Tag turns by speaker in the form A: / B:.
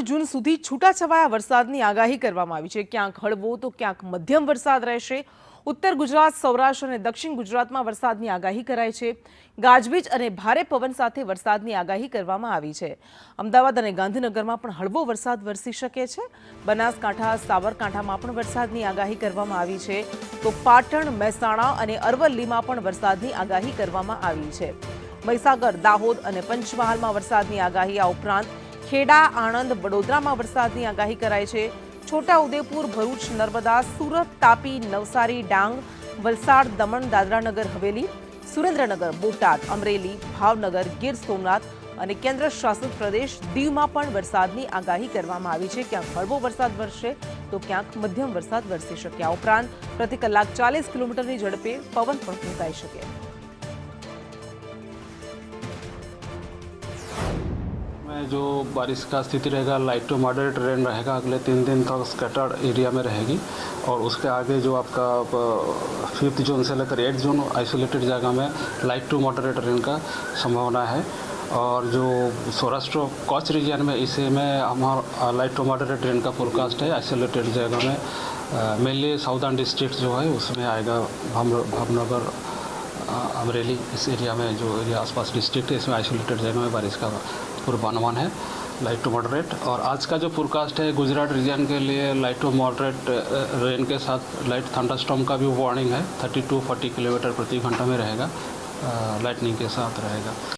A: જૂન સુધી છૂટાછવાયા વરસાદની આગાહી કરવામાં આવી છે। ક્યાંક હળવો તો ક્યાંક મધ્યમ વરસાદ રહેશે। ઉત્તર ગુજરાત, સૌરાષ્ટ્ર અને દક્ષિણ ગુજરાતમાં વરસાદની આગાહી કરાઈ છે। ગાજવીજ અને ભારે પવન સાથે વરસાદની આગાહી કરવામાં આવી છે। અમદાવાદ અને ગાંધીનગરમાં પણ હળવો વરસાદ વરસી શકે છે। બનાસકાંઠા, સાબરકાંઠામાં પણ વરસાદની આગાહી કરવામાં આવી છે। તો પાટણ, મહેસાણા અને અરવલ્લીમાં પણ વરસાદની આગાહી કરવામાં આવી છે। મહીસાગર, દાહોદ અને પંચમહાલમાં વરસાદની આગાહી। આ ઉપરાંત ખેડા, આણંદ, વડોદરામાં વરસાદની આગાહી કરાઈ છે। છોટાઉદેપુર, ભરૂચ, નર્મદા, સુરત, તાપી, નવસારી, ડાંગ, વલસાડ, દમણ, દાદરાનગર હવેલી, સુરેન્દ્રનગર, બોટાદ, અમરેલી, ભાવનગર, ગીર સોમનાથ અને કેન્દ્ર શાસિત પ્રદેશ દીવમાં પણ વરસાદની આગાહી કરવામાં આવી છે। ક્યાંક હળવો વરસાદ વરસશે તો ક્યાંક મધ્યમ વરસાદ વરસી શકે। આ ઉપરાંત પ્રતિ કલાક 40 કિલોમીટરની ઝડપે પવન પણ ફૂંકાઈ શકે।
B: में जो बारिश का स्थिति रहेगा, लाइट टू मॉडरेट रेन रहेगा। अगले 3 दिन तक स्कैटर्ड एरिया में रहेगी और उसके आगे जो आपका 5 जून से लेकर 8 जून आइसोलेटेड जगह में लाइट टू मॉडरेट रेन का संभावना है। और जो सौराष्ट्र कच्छ रीजन में इसे में हमारा लाइट टू मॉडरेट रेन का फोरकास्ट है। आइसोलेटेड जगह में मेनली साउदर्न डिस्ट्रिक्ट जो है उसमें आएगा। भावनगर, अमरेली, इस एरिया में जो एरिया आसपास डिस्ट्रिक्ट है इसमें आइसोलेटेड जगह में बारिश का पूर्वानुमान है, लाइट टू मॉडरेट। और आज का जो फोरकास्ट है गुजरात रीजन के लिए लाइट टू मॉडरेट रेन के साथ लाइट थंडरस्टॉर्म का भी वार्निंग है। 30 to 40 किलोमीटर प्रति घंटा में रहेगा, लाइटनिंग के साथ रहेगा।